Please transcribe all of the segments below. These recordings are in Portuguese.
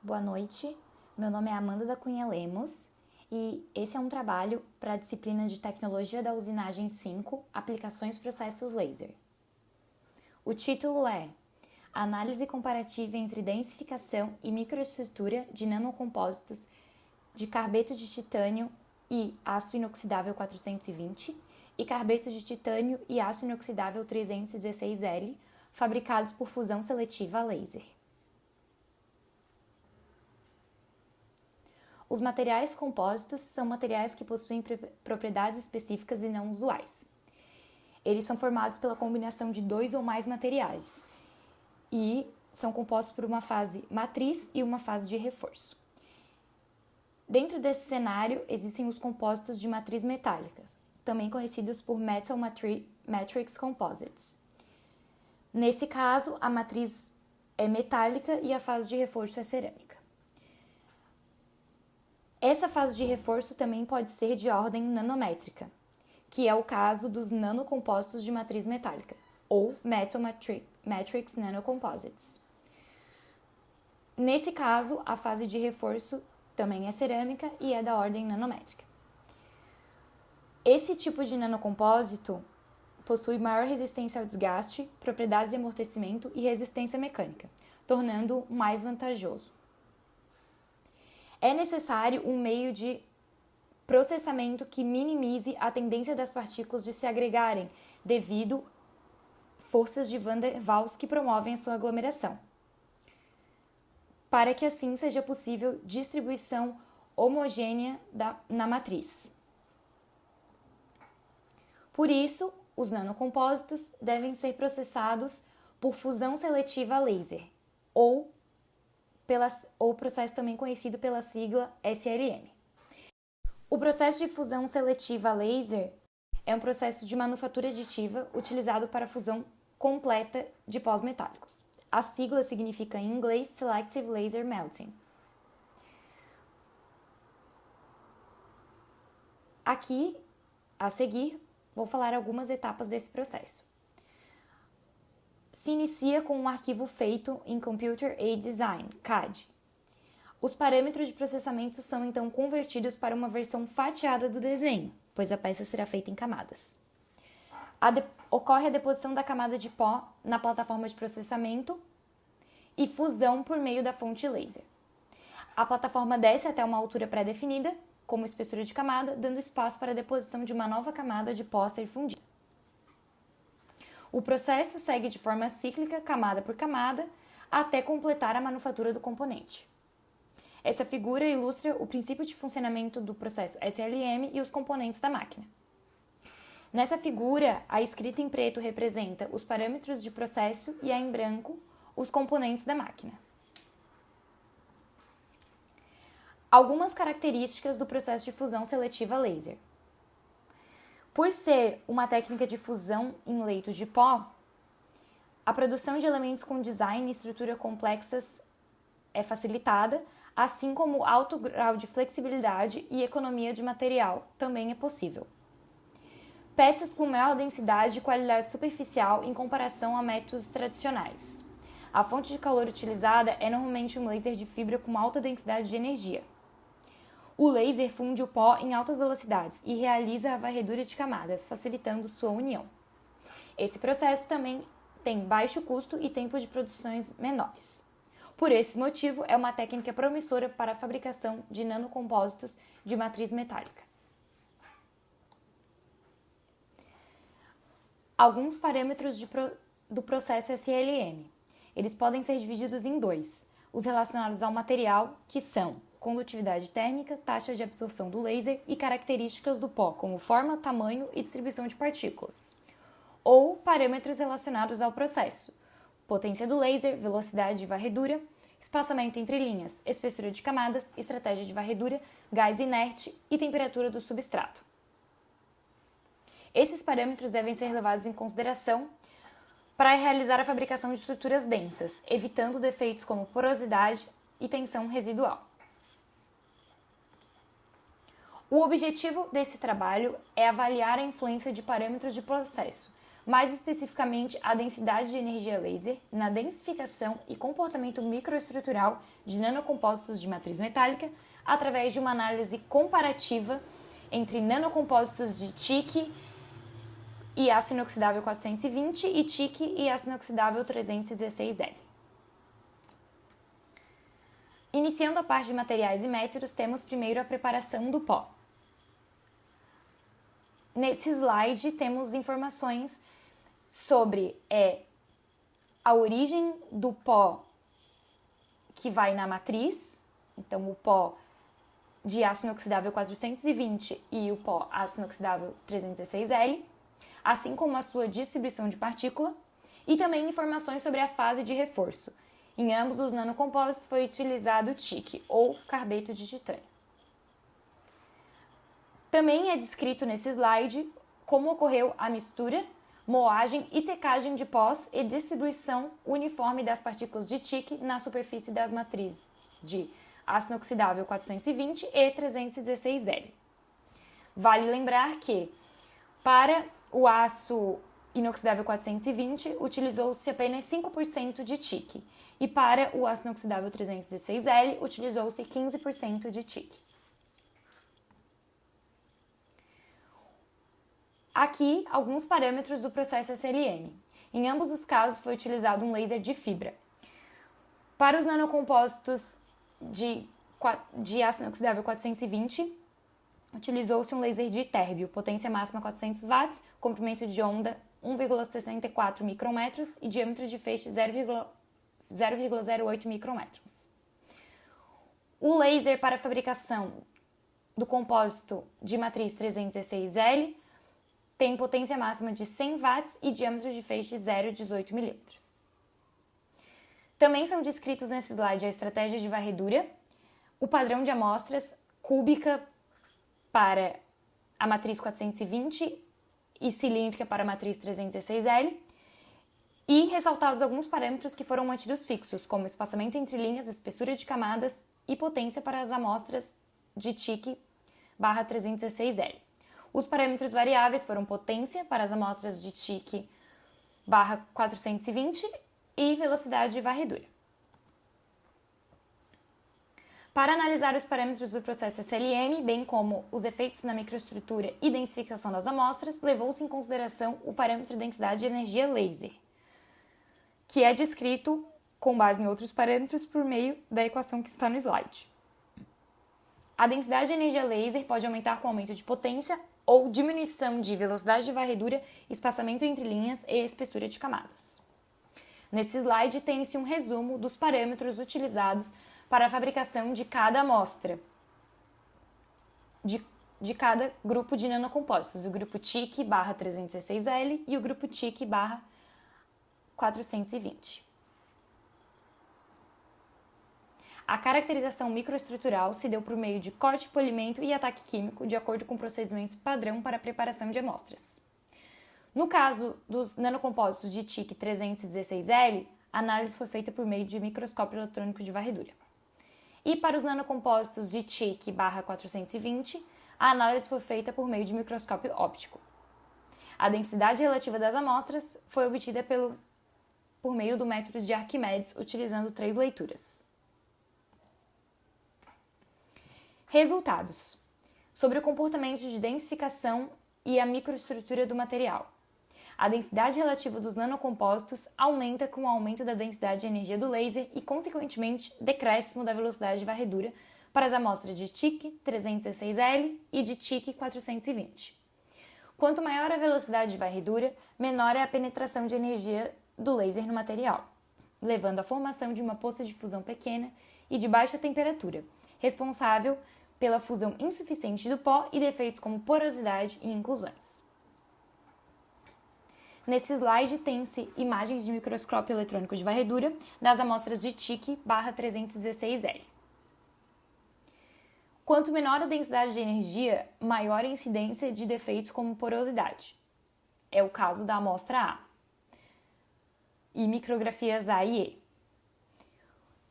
Boa noite, meu nome é Amanda da Cunha Lemos e esse é um trabalho para a disciplina de Tecnologia da Usinagem 5, Aplicações Processos Laser. O título é Análise comparativa entre densificação e microestrutura de nanocompósitos de carbeto de titânio e aço inoxidável 420 e carbeto de titânio e aço inoxidável 316L, fabricados por fusão seletiva a laser. Os materiais compósitos são materiais que possuem propriedades específicas e não usuais. Eles são formados pela combinação de dois ou mais materiais e são compostos por uma fase matriz e uma fase de reforço. Dentro desse cenário, existem os compósitos de matriz metálica, também conhecidos por Metal Matrix Composites. Nesse caso, a matriz é metálica e a fase de reforço é cerâmica. Essa fase de reforço também pode ser de ordem nanométrica, que é o caso dos nanocompósitos de matriz metálica, ou Metal Matrix Nanocomposites. Nesse caso, a fase de reforço também é cerâmica e é da ordem nanométrica. Esse tipo de nanocompósito possui maior resistência ao desgaste, propriedades de amortecimento e resistência mecânica, tornando-o mais vantajoso. É necessário um meio de processamento que minimize a tendência das partículas de se agregarem devido forças de Van der Waals que promovem a sua aglomeração, para que assim seja possível distribuição homogênea na matriz. Por isso, os nanocompósitos devem ser processados por fusão seletiva a laser, ou processo também conhecido pela sigla SLM. O processo de fusão seletiva a laser é um processo de manufatura aditiva utilizado para a fusão completa de pós metálicos. A sigla significa em inglês Selective Laser Melting. Aqui, a seguir, vou falar algumas etapas desse processo. Se inicia com um arquivo feito em Computer Aided Design, CAD. Os parâmetros de processamento são então convertidos para uma versão fatiada do desenho, pois a peça será feita em camadas. Ocorre a deposição da camada de pó na plataforma de processamento e fusão por meio da fonte laser. A plataforma desce até uma altura pré-definida, como espessura de camada, dando espaço para a deposição de uma nova camada de pó a ser fundida. O processo segue de forma cíclica, camada por camada, até completar a manufatura do componente. Essa figura ilustra o princípio de funcionamento do processo SLM e os componentes da máquina. Nessa figura, a escrita em preto representa os parâmetros de processo e a em branco os componentes da máquina. Algumas características do processo de fusão seletiva laser. Por ser uma técnica de fusão em leitos de pó, a produção de elementos com design e estrutura complexas é facilitada, assim como alto grau de flexibilidade e economia de material também é possível. Peças com maior densidade e qualidade superficial em comparação a métodos tradicionais. A fonte de calor utilizada é normalmente um laser de fibra com alta densidade de energia. O laser funde o pó em altas velocidades e realiza a varredura de camadas, facilitando sua união. Esse processo também tem baixo custo e tempo de produções menores. Por esse motivo, é uma técnica promissora para a fabricação de nanocompósitos de matriz metálica. Alguns parâmetros do processo SLM. Eles podem ser divididos em dois: os relacionados ao material, que são condutividade térmica, taxa de absorção do laser e características do pó, como forma, tamanho e distribuição de partículas. Ou parâmetros relacionados ao processo: potência do laser, velocidade de varredura, espaçamento entre linhas, espessura de camadas, estratégia de varredura, gás inerte e temperatura do substrato. Esses parâmetros devem ser levados em consideração para realizar a fabricação de estruturas densas, evitando defeitos como porosidade e tensão residual. O objetivo desse trabalho é avaliar a influência de parâmetros de processo, mais especificamente a densidade de energia laser na densificação e comportamento microestrutural de nanocompostos de matriz metálica através de uma análise comparativa entre nanocompósitos de TIC e aço inoxidável 420 e TIC e aço inoxidável 316L. Iniciando a parte de materiais e métodos, temos primeiro a preparação do pó. Nesse slide temos informações sobre a origem do pó que vai na matriz, então o pó de aço inoxidável 420 e o pó aço inoxidável 316L, assim como a sua distribuição de partícula, e também informações sobre a fase de reforço. Em ambos os nanocompósitos foi utilizado TIC, ou carbeto de titânio. Também é descrito nesse slide como ocorreu a mistura, moagem e secagem de pós e distribuição uniforme das partículas de TIC na superfície das matrizes de aço inoxidável 420 e 316L. Vale lembrar que, para o aço inoxidável 420, utilizou-se apenas 5% de TIC, e para o aço inoxidável 316L, utilizou-se 15% de TIC. Aqui, alguns parâmetros do processo SLM. Em ambos os casos, foi utilizado um laser de fibra. Para os nanocompósitos de aço inoxidável 420, utilizou-se um laser de térbio, potência máxima 400 watts, comprimento de onda 1,64 micrômetros e diâmetro de feixe 0,08 micrômetros. O laser para a fabricação do compósito de matriz 316L tem potência máxima de 100 watts e diâmetro de feixe 0,18 milímetros. Também são descritos nesse slide a estratégia de varredura, o padrão de amostras cúbica para a matriz 420 e cilíndrica para a matriz 316L, e ressaltados alguns parâmetros que foram mantidos fixos, como espaçamento entre linhas, espessura de camadas e potência para as amostras de TIC/316L. Os parâmetros variáveis foram potência para as amostras de TIC/420 e velocidade de varredura. Para analisar os parâmetros do processo SLM, bem como os efeitos na microestrutura e densificação das amostras, levou-se em consideração o parâmetro de densidade de energia laser, que é descrito com base em outros parâmetros por meio da equação que está no slide. A densidade de energia laser pode aumentar com aumento de potência ou diminuição de velocidade de varredura, espaçamento entre linhas e espessura de camadas. Nesse slide tem-se um resumo dos parâmetros utilizados para a fabricação de cada amostra, de cada grupo de nanocompósitos, o grupo TIC/316L e o grupo TIC/420. A caracterização microestrutural se deu por meio de corte, polimento e ataque químico, de acordo com procedimentos padrão para a preparação de amostras. No caso dos nanocompósitos de TIC 316L, a análise foi feita por meio de microscópio eletrônico de varredura. E para os nanocompósitos de TIC/420, a análise foi feita por meio de microscópio óptico. A densidade relativa das amostras foi obtida por meio do método de Arquimedes, utilizando 3 leituras. Resultados: sobre o comportamento de densificação e a microestrutura do material. A densidade relativa dos nanocompósitos aumenta com o aumento da densidade de energia do laser e, consequentemente, decréscimo da velocidade de varredura para as amostras de TIC 316L e de TIC 420. Quanto maior a velocidade de varredura, menor é a penetração de energia do laser no material, levando à formação de uma poça de fusão pequena e de baixa temperatura, responsável pela fusão insuficiente do pó e defeitos como porosidade e inclusões. Nesse slide tem-se imagens de microscópio eletrônico de varredura das amostras de TIC/316L. Quanto menor a densidade de energia, maior a incidência de defeitos como porosidade. É o caso da amostra A. E micrografias A e E.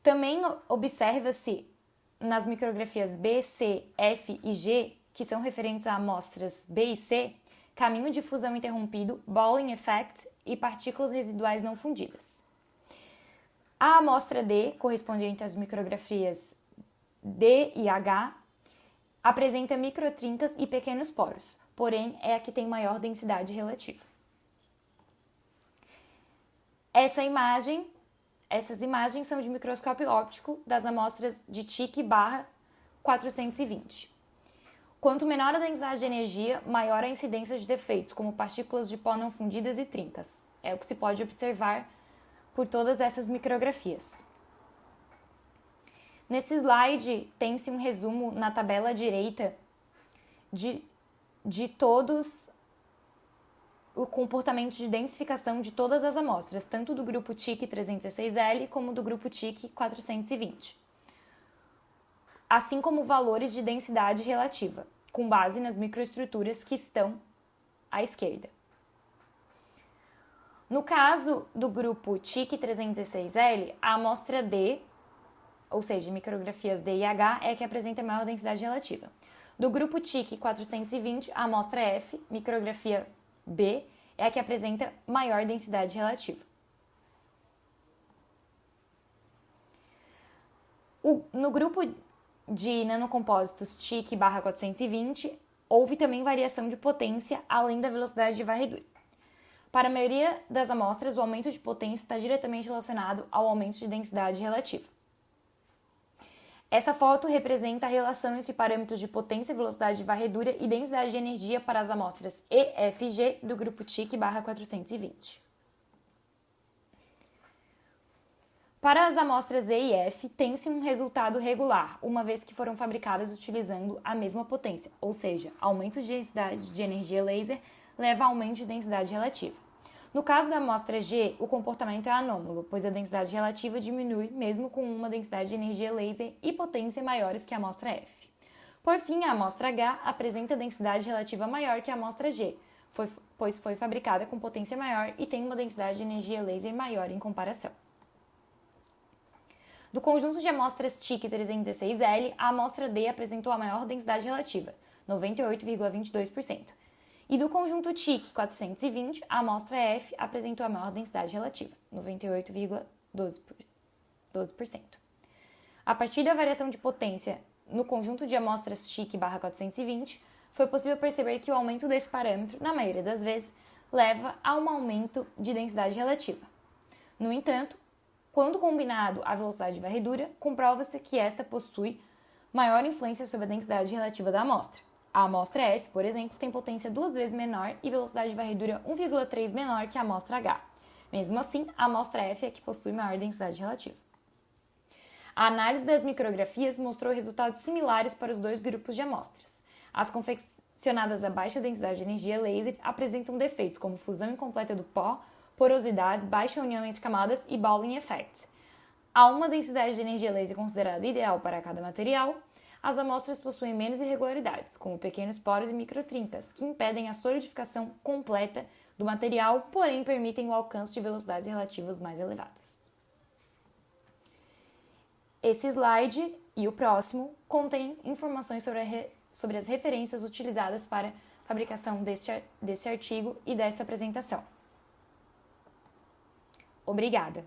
Também observa-se nas micrografias B, C, F e G, que são referentes a amostras B e C, caminho de fusão interrompido, Balling effect e partículas residuais não fundidas. A amostra D, correspondente às micrografias D e H, apresenta microtrincas e pequenos poros, porém é a que tem maior densidade relativa. Essas imagens são de microscópio óptico das amostras de TIC/420. Quanto menor a densidade de energia, maior a incidência de defeitos, como partículas de pó não fundidas e trincas. É o que se pode observar por todas essas micrografias. Nesse slide, tem-se um resumo na tabela à direita de todos o comportamento de densificação de todas as amostras, tanto do grupo TIC 316L como do grupo TIC 420, assim como valores de densidade relativa, com base nas microestruturas que estão à esquerda. No caso do grupo TIC 316L, a amostra D, ou seja, micrografias D e H, é a que apresenta maior densidade relativa. Do grupo TIC 420, a amostra F, micrografia B, é a que apresenta maior densidade relativa. No grupo de nanocompósitos TIC/420, houve também variação de potência além da velocidade de varredura. Para a maioria das amostras, o aumento de potência está diretamente relacionado ao aumento de densidade relativa. Essa foto representa a relação entre parâmetros de potência, velocidade de varredura e densidade de energia para as amostras E, F e G do grupo TIC/420. Para as amostras E e F, tem-se um resultado regular, uma vez que foram fabricadas utilizando a mesma potência, ou seja, aumento de densidade de energia laser leva a aumento de densidade relativa. No caso da amostra G, o comportamento é anômalo, pois a densidade relativa diminui mesmo com uma densidade de energia laser e potência maiores que a amostra F. Por fim, a amostra H apresenta densidade relativa maior que a amostra G, pois foi fabricada com potência maior e tem uma densidade de energia laser maior em comparação. Do conjunto de amostras TIC 316L, a amostra D apresentou a maior densidade relativa, 98,22%. E do conjunto TIC 420, a amostra F apresentou a maior densidade relativa, 98,12%. A partir da variação de potência no conjunto de amostras TIC/420, foi possível perceber que o aumento desse parâmetro, na maioria das vezes, leva a um aumento de densidade relativa. No entanto, quando combinado à velocidade de varredura, comprova-se que esta possui maior influência sobre a densidade relativa da amostra. A amostra F, por exemplo, tem potência 2 vezes menor e velocidade de varredura 1,3 menor que a amostra H. Mesmo assim, a amostra F é a que possui maior densidade relativa. A análise das micrografias mostrou resultados similares para os dois grupos de amostras. As confeccionadas a baixa densidade de energia laser apresentam defeitos como fusão incompleta do pó, porosidades, baixa união entre camadas e Balling effect. Há uma densidade de energia laser considerada ideal para cada material. As amostras possuem menos irregularidades, como pequenos poros e microtrincas, que impedem a solidificação completa do material, porém permitem o alcance de velocidades relativas mais elevadas. Esse slide e o próximo contêm informações sobre as referências utilizadas para a fabricação deste artigo e desta apresentação. Obrigada!